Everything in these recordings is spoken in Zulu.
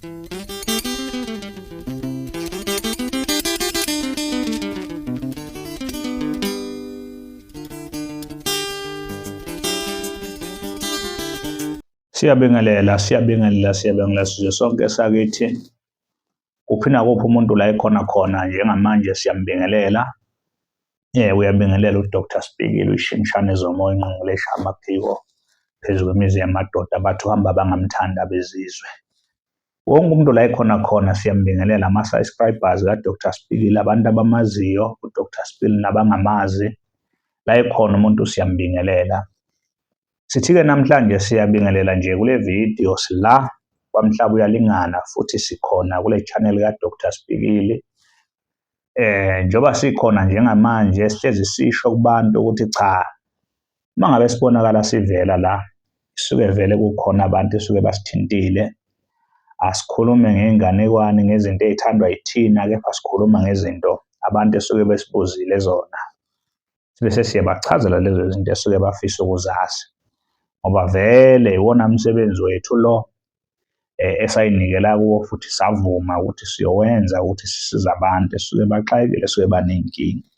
Siyabingelela sizwe sonke sakithi. Kuphi nakuphi umuntu la ekhona khona njengamanje siyambingelela. Uyabingelela uDr Sibhikile uShimshane Zomoya Ngqongqoshe amaphiko phezu kwemizi yamadoda abathi uhamba bangamthanda bezizwe. Wonke umuntu la ekhona khona siyambingelela ama-subscribers kaDr Sibhikile, abantu abamaziyo uDr Sibhikile nabangamazi. La ekhona umuntu siyambingelela. Sithi-ke namhlanje siyabingelela nje kule video sila kwaMhlaba Uyalingana futhi sikhona kule channel kaDr Sibhikile. Njengoba sikhona njengamanje sihlezi sisho kubantu ukuthi cha, uma ngabe sibonakala sivela la suke vele kukhona abantu esuke basithintile. Asikhulume ngey'nganekwane ngezinto ey'thandwa yithina, kepha sikhuluma ngezinto abantu esuke besibuzile zona. Bese siyabachazela lezo zinto esuke bafisa ukuzazi, ngoba vele iwona msebenzi wethu lo esayinikela kuwo futhi savuma ukuthi siyowenza ukuthi sisize abantu esuke baxakekile esuke baney'nkinga.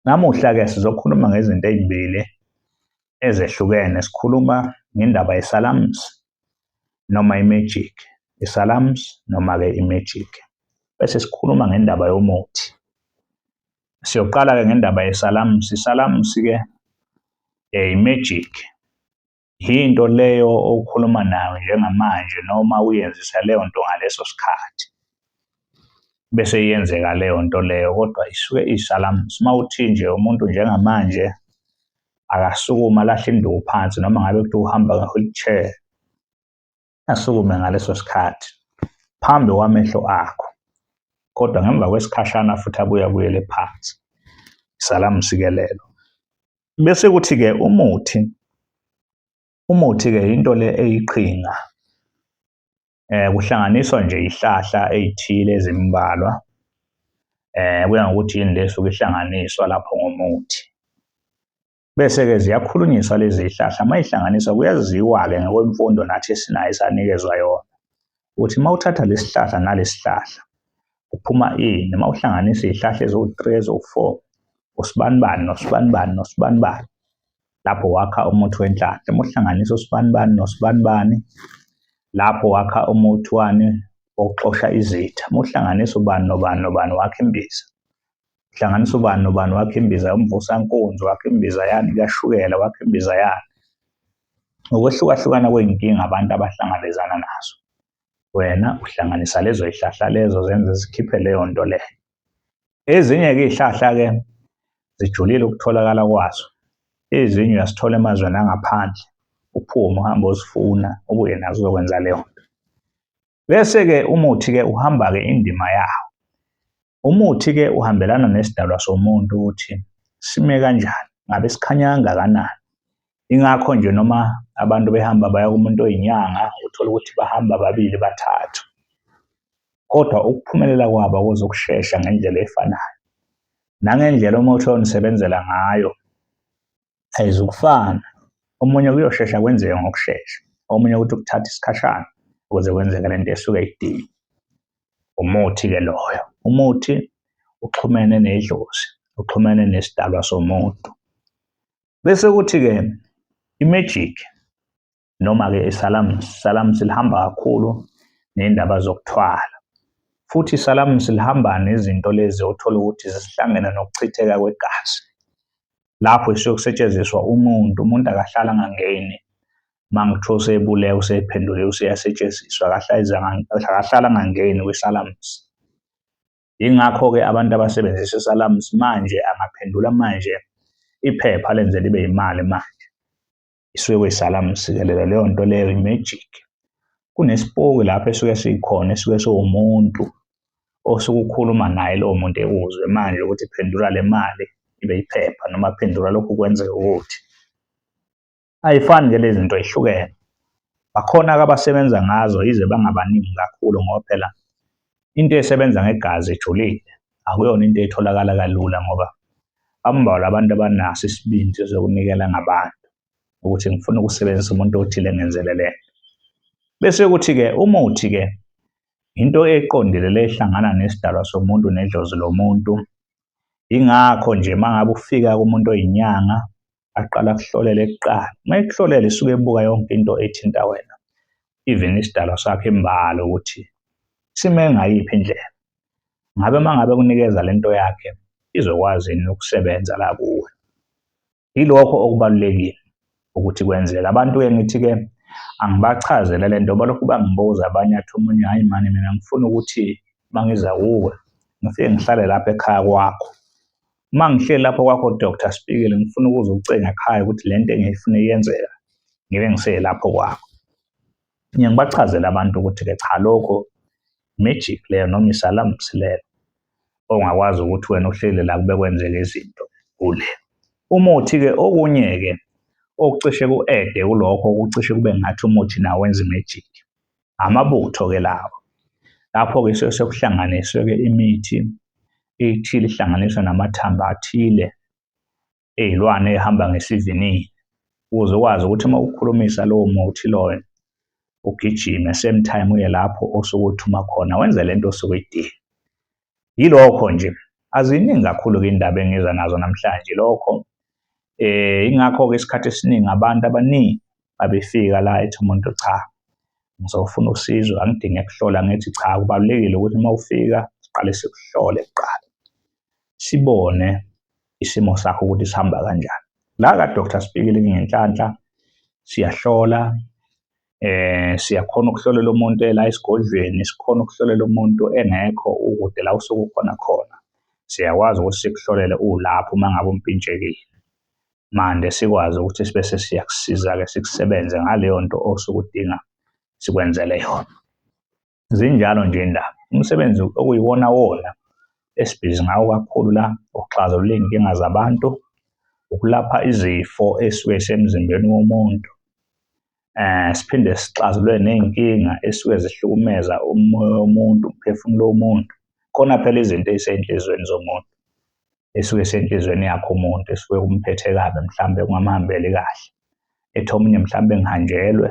Namuhla-ke sizokhuluma ngezinto ey'mbili ezehlukene. Sikhuluma ngendaba ye-salams noma i-magic, i-salams noma-ke i-magic. Bese sikhuluma ngendaba yomuthi. Siyoqala-ke ngendaba ye-salams. I-salams-ke i-magic yinto leyo okhuluma nayo njengamanje noma uyenzisa leyo nto ngaleso sikhathi bese iyenzeka leyo nto leyo, kodwa isuke iyi-salams. Uma uthi nje umuntu njengamanje akasukuma alahle induku phansi noma ngabe kuthiwa uhamba nge-wheelchair, asukume ngaleso sikhathi phambi kwamehlo akho, kodwa ngemva kwesikhashana futhi abuye abuyele phansi. I-salams-ke lelo. Bese kuthi-ke umuthi-ke into le eyiqhinga. Kuhlanganiswa nje ihlahla ey'thile ezimbalwa. Kuya ngokuthi yini le esuke ihlanganiswa lapho ngomuthi. Bese-ke ziyakhulunyiswa lezi iy'hlahla. Uma y'hlanganiswa kuyaziwa-ke ngokwemfundo nathi esinayo esanikezwa yona ukuthi uma uthatha lesi sihlahla nalesi sihlahla kuphuma ini. Uma uhlanganisa iy'hlahla eziwu-3 eziwu-4 usibanibani nosibanibani nosibanibani, lapho wakha umuthi wenhlanhla. Uma uhlanganisa usibanibani nosibanibani, lapho wakha umuthi wani wokuxosha izitha. Uma uhlanganisa ubani nobani nobani wakha imbiza. Uhlanganisa ubani nobani wakha imbiza yomvusankunzi, wakha imbiza yani kashukela, wakha imbiza yani. Ngokwehlukahlukana kwey'nkinga abantu abahlangabezana nazo, wena uhlanganisa lezo y'hlahla lezo zenze zikhiphe leyo nto leyo. Ezinye-ke iy'hlahla-ke zijulile ukutholakala kwazo. Ezinye uyazithola emazweni angaphandle, uphume uhambe uzifuna ubuye nazo uzokwenza leyo nto. Bese-ke umuthi-ke uhamba-ke indima yawo. Umuthi-ke uhambelana nesidalwa somuntu ukuthi sime kanjani, ngabe sikhanya kangakanani. Ingakho nje noma abantu behamba baya kumuntu oyinyanga uthola ukuthi bahamba 2 bathathu, kodwa ukuphumelela kwabo kuzokushesha ngendlela efanayo. Nangendlela umuthi onisebenzela ngayo ayizukufana. Omunye kuyoshesha kwenzeke ngokushesha, omunye ukuthi ukuthatha isikhashana ukuze kwenzeke lento esuke idinga. Umuthi-ke loyo. Umuthi uxhumene nedlozi, uxhumene nesidalwa somuntu. Bese kuthi-ke i-magic noma-ke i-salams. I-salams lihamba kakhulu ney'ndaba zokuthwala, futhi i-salams lihamba nezinto lezi othola ukuthi zisihlangene nokuchitheka kwegazi. Lapho isuke kusetshenziswa umuntu akahlala angangeni. Uma ngithiwa usebuleka usephenduliwe useyasetshenziswa akahlala angangeni kwi-salams. Yingakho-ke abantu abasebenzisa i-salams manje angaphendula manje iphepha lenze libe yimali manje. Isuke kuyi-salams-ke leyo nto leyo i-magic. Kunesipoki lapho esuke sikhona esuke siwumuntu osuke ukhuluma naye lowo muntu ekuzwe manje ukuthi phendula le mali ibe yiphepha noma phendula lokhu kwenzeke ukuthi. Ayifani-ke lezi zinto y'hlukene. Bakhona-ke abasebenza ngazo yize bangabaningi kakhulu ngoba phela into esebenza ngegazi ejulile akuyona into etholakala kalula, ngoba bambalwa abantu abanaso isibindi sokunikela ngabantu ukuthi ngifuna ukusebenzisa umuntu othile ngenzele lento. Bese kuthi-ke umuthi-ke into eqondile le ehlangana nesidalwa somuntu nedlozi lomuntu. Ingakho nje uma ngabe ufika kumuntu oyinyanga aqala akuhlolele kuqala. Uma ekuhlolele isuke ebuka yonke into ethinta wena, even isidalwa sakho imbala ukuthi sime ngayiphi indlela. Ngabe uma ngabe kunikeza lento yakhe izokwazi yini ukusebenza la kuwe. Yilokho okubalulekile ukuthi kwenzeke. Abantu-ke ngithi-ke angibachazele lento balokhu bangibuza abanye athi omunye, hhayi mani mina ngifuna ukuthi uma ngiza kuwe ngifike ngihlale lapha ekhaya kwakho. Uma ngihleli lapho kwakho Dr. Sibhikile ngifuna ukuze ucinge ekhaya ukuthi lento engiyifuna iyenzeka ngibe ngiselapho kwakho. Ngiyangibachazela abantu ukuthi-ke cha lokho magic leyo noma isalamsi leyo ongakwazi ukuthi wena uhleli la kube kwenzeka izinto kule. Umuthi-ke okunye-ke okucishe ku-ede kulokho okucishe kube ngathi umuthi nawo wenza i-magic. Amabutho-ke lawo. Lapho-ke suke sekuhlanganiswe-ke imithi ethile ihlanganiswa namathambo athile ey'lwane ey'hamba ngesivinini ukuze ukwazi ukuthi uma ukhulumisa lowo muthi loyo ugijime same time uye lapho osuke uthuma khona wenze lento osuke uyidinga. Yilokho nje aziningi kakhulu-ke indaba engiza nazo namhlanje lokho. Ingakho-ke isikhathi esiningi abantu abaningi babefika la ethi umuntu cha ngizofuna usizo angidinge kuhlola ngithi cha kubalulekile ukuthi uma ufika siqale sikuhlole kuqala sibone isimo sakho ukuthi sihamba kanjani. La ka-Dr. Sibhikile ngenhlanhla siyahlola, siyakhona ukuhlolela umuntu la esigodlweni, sikhona ukuhlolela umuntu engekho ukude la usuke ukhona khona. Siyakwazi ukuthi sikuhlolele ulapho uma ngabe umpintshekile. Mande sikwazi ukuthi sibe sesiyakusiza-ke sikusebenze ngaleyo nto osuke udinga sikwenzele yona. Zinjalo nje indaba. Umsebenzi okuyiwona wona esibhizi ngawo kakhulu la ukuxazulula iy'nkinga zabantu, ukulapha izifo ezisuke zisemzimbeni womuntu. Siphinde sixazulule ney'nkinga ezisuke zihlukumeza umoya womuntu, umphefumulo womuntu. Khona phela izinto ey'sey'nhliziyweni zomuntu esuke isenhliziyweni yakho umuntu esuke kumphethe kabi mhlawumbe kungamhambeli kahle. Ethi omunye mhlawumbe ngihanjelwe,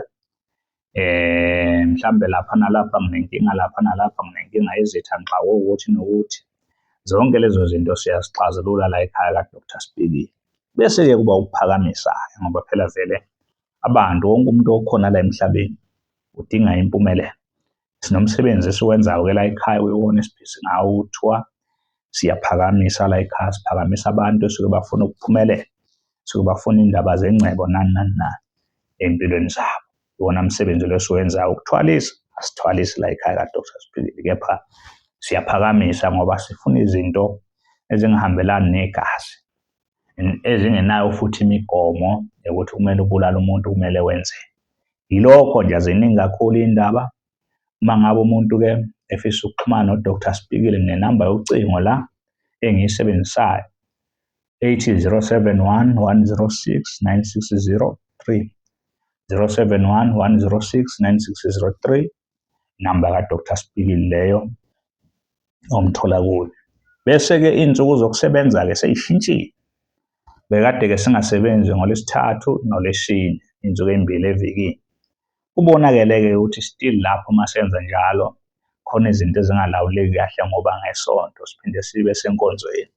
mhlawumbe lapha nalapha nginenkinga, lapha nalapha nginenkinga yezitha ngixakwe ukuthi nokuthi. Zonke lezo zinto siyazixazulula la ekhaya ka-Dr. Sibhikile. Bese-ke kuba ukuphakamisa-ke ngoba phela vele abantu wonke umuntu okhona la emhlabeni udinga impumelelo. Sinomsebenzi esiwenzayo-ke la ekhaya uyiwona esibhizi ngawo kuthiwa siyaphakamisa la ekhaya, siphakamisa abantu esuke bafuna ukuphumelela, suke bafuna indaba zengcebo nani nani nani ey'mpilweni zabo. Iwona msebenzi lo esiwenzayo. Ukuthwalisa asithwalisi la ekhaya ka-Dr. Sibhikile kepha siyaphakamisa ngoba sifuna izinto ezingahambelani negazi, ezingenayo futhi imigomo yokuthi kumele ubulale umuntu kumele wenze. Yilokho nje aziningi kakhulu iy'ndaba. Uma ngabe umuntu-ke efisa ukuxhumana no-Dr. Sibhikile nginenamba yocingo la engiyisebenzisayo ethi 071 106 9603. 071 106 9603 inamba ka-Dr. Sibhikile leyo omthola kuyo. Bese-ke iy'nsuku zokusebenza-ke sey'shintshile. Bekade-ke singasebenzi ngoLwesithathu noLwesine, iy'nsuku ey'mbili evikini. Kubonakele-ke ukuthi still lapho uma senza njalo khona izinto ezingalawuleki kahle ngoba ngesonto siphinde sibe senkonzweni.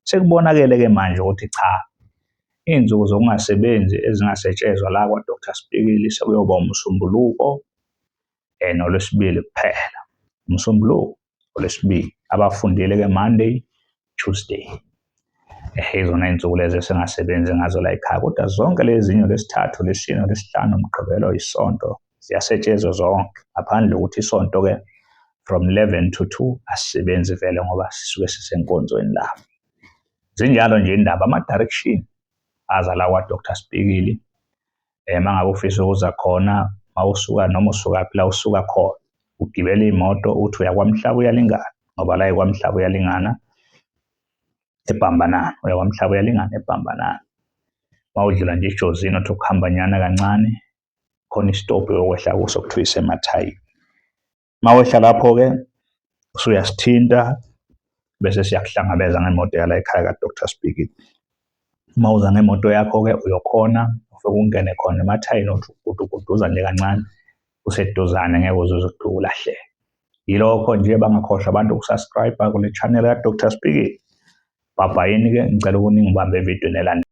Sekubonakele-ke manje ukuthi cha, iy'nsuku zokungasebenzi ezingasetshenzwa la kwa-Dr. Sibhikile sekuyoba uMsombuluko noLwesibili kuphela. uMsombuluko noLwesibili. Abafundile-ke Monday, Tuesday. Izona iy'nsuku lezi esingasebenzi ngazo la ekhaya, kodwa zonke lezi zinye uLwesithathu, uLwesine, uLwesihlanu, uMgqibelo, isonto ziyasetshenzwa zonke. Ngaphandle kokuthi isonto-ke from 11 to 2 asisebenzi vele ngoba sisuke sisenkonzweni lapho. Zinjalo nje indaba ama-direction aza la kwa-Dr. Sibhikile. Uma ngabe ufisa ukuza khona mawusuka noma usukaphi la usuka khona, ugibela imoto uthi uyakwaMhlaba uyalingana ngoba la ekwaMhlaba uyalingana eBhambanana, uyakwaMhlaba uyalingana eBhambanana. Mawudlula nje eJozini uthi ukuhamba nyana kancane khona isitobhi yokwehla kuso kuthiwa iseMathayini. Mawehla lapho-ke usuyasithinta bese siyakuhlangabeza ngemoto yala ekhaya ka-Dr. Sibhikile. Uma uza ngemoto yakho-ke uyokhona ufike ungene khona eMathayini uthi uguduza nje kancane useduzane ngeke uzuze ukuthuka ulahleke. Yilokho nje bangakhohlwa abantu ukusubscribe kule channel ya Dr. Speaking. Bhabhayini-ke ngicela ukuthi ningibambe evidweni elandelayo.